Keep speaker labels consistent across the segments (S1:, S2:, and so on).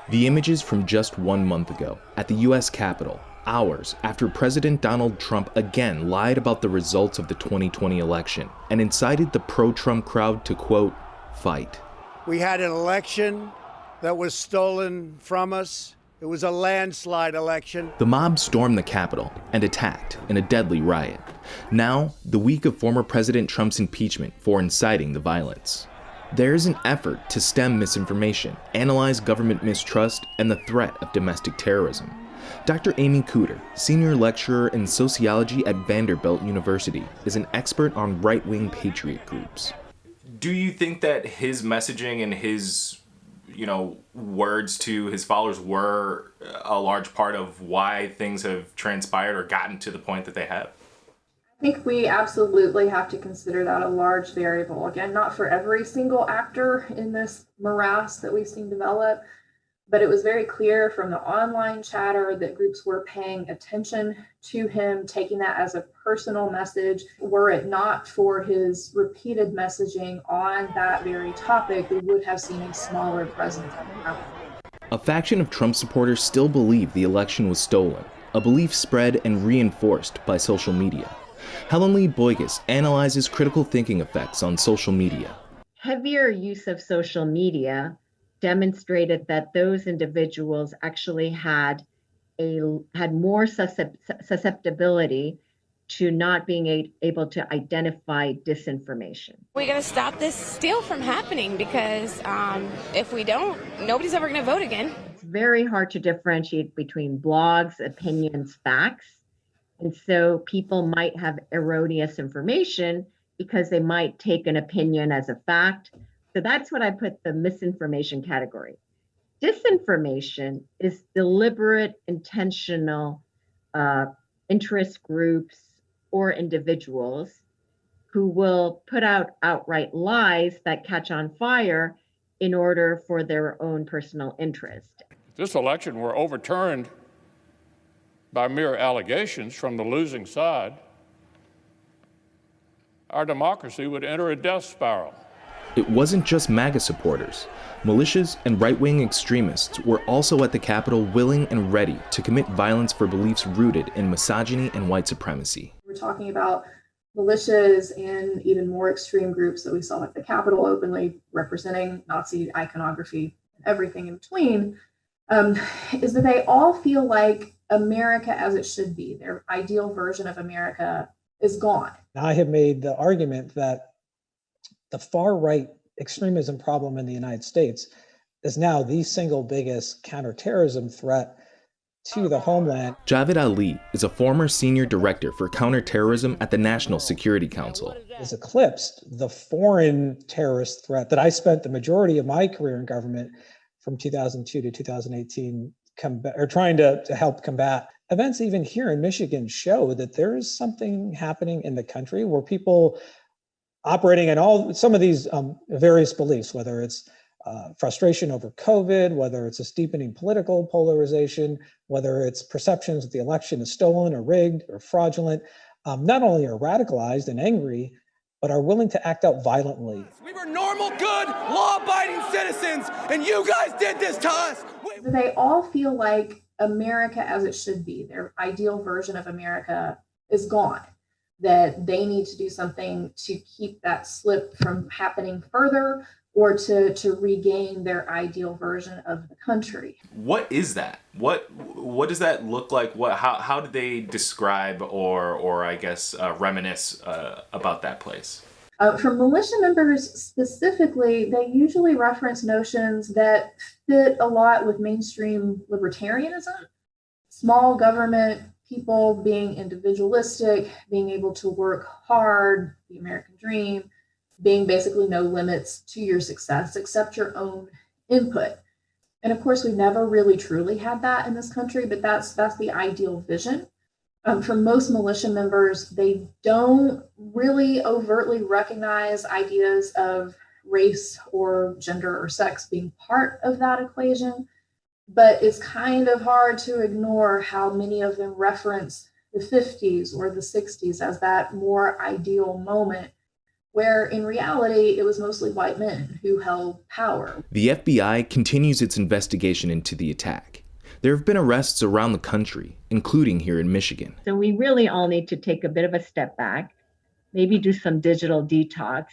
S1: The images from just 1 month ago at the US Capitol, hours after President Donald Trump again lied about the results of the 2020 election and incited the pro-Trump crowd to, quote, fight.
S2: We had an election that was stolen from us. It was a landslide election.
S1: The mob stormed the Capitol and attacked in a deadly riot. Now, the week of former President Trump's impeachment for inciting the violence. There is an effort to stem misinformation, analyze government mistrust, and the threat of domestic terrorism. Dr. Amy Cooter, senior lecturer in sociology at Vanderbilt University, is an expert on right-wing patriot groups.
S3: Do you think that his messaging and his, words to his followers were a large part of why things have transpired or gotten to the point that they have?
S4: I think we absolutely have to consider that a large variable. Again, not for every single actor in this morass that we've seen develop, but it was very clear from the online chatter that groups were paying attention to him, taking that as a personal message. Were it not for his repeated messaging on that very topic, we would have seen a smaller presence on the Capitol.
S1: A faction of Trump supporters still believe the election was stolen, a belief spread and reinforced by social media. Helen Lee Boygas analyzes critical thinking effects on social media.
S5: Heavier use of social media demonstrated that those individuals actually had more susceptibility to not being able to identify disinformation.
S6: We got to stop this steal from happening because if we don't, nobody's ever going to vote again.
S5: It's very hard to differentiate between blogs, opinions, facts. And so people might have erroneous information because they might take an opinion as a fact. So that's what I put the misinformation category. Disinformation is deliberate, intentional interest groups or individuals who will put out outright lies that catch on fire in order for their own personal interest.
S7: If this election were overturned by mere allegations from the losing side, our democracy would enter a death spiral.
S1: It wasn't just MAGA supporters. Militias and right-wing extremists were also at the Capitol willing and ready to commit violence for beliefs rooted in misogyny and white supremacy.
S4: We're talking about militias and even more extreme groups that we saw at the Capitol openly representing Nazi iconography, everything in between, is that they all feel like America as it should be, their ideal version of America, is gone.
S8: I have made the argument that the far right extremism problem in the United States is now the single biggest counterterrorism threat to the homeland.
S1: Javed Ali is a former senior director for counterterrorism at the National Security Council.
S8: Has eclipsed the foreign terrorist threat that I spent the majority of my career in government from 2002 to 2018 trying to help combat. Events even here in Michigan show that there is something happening in the country where people operating in some of these various beliefs, whether it's frustration over COVID, whether it's a steepening political polarization, whether it's perceptions that the election is stolen or rigged or fraudulent, not only are radicalized and angry, but are willing to act out violently.
S9: We were normal, good, law-abiding citizens, and you guys did this to us.
S4: They all feel like America as it should be, their ideal version of America, is gone, that they need to do something to keep that slip from happening further or to regain their ideal version of the country.
S3: What is that? What does that look like? How do they describe or I guess reminisce about that place?
S4: For militia members specifically, they usually reference notions that fit a lot with mainstream libertarianism, small government, people being individualistic, being able to work hard, the American dream, being basically no limits to your success except your own input. And of course, we've never really truly had that in this country, but that's the ideal vision. For most militia members, they don't really overtly recognize ideas of race or gender or sex being part of that equation, but it's kind of hard to ignore how many of them reference the 50s or the 60s as that more ideal moment where in reality, it was mostly white men who held power.
S1: The FBI continues its investigation into the attack. There have been arrests around the country, including here in Michigan.
S5: So we really all need to take a bit of a step back, maybe do some digital detox,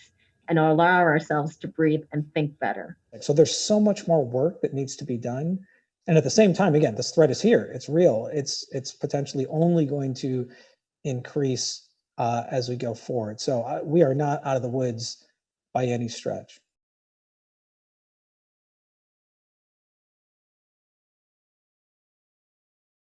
S5: and allow ourselves to breathe and think better.
S8: So there's so much more work that needs to be done. And at the same time, again, this threat is here. It's real. It's potentially only going to increase as we go forward. So we are not out of the woods by any stretch.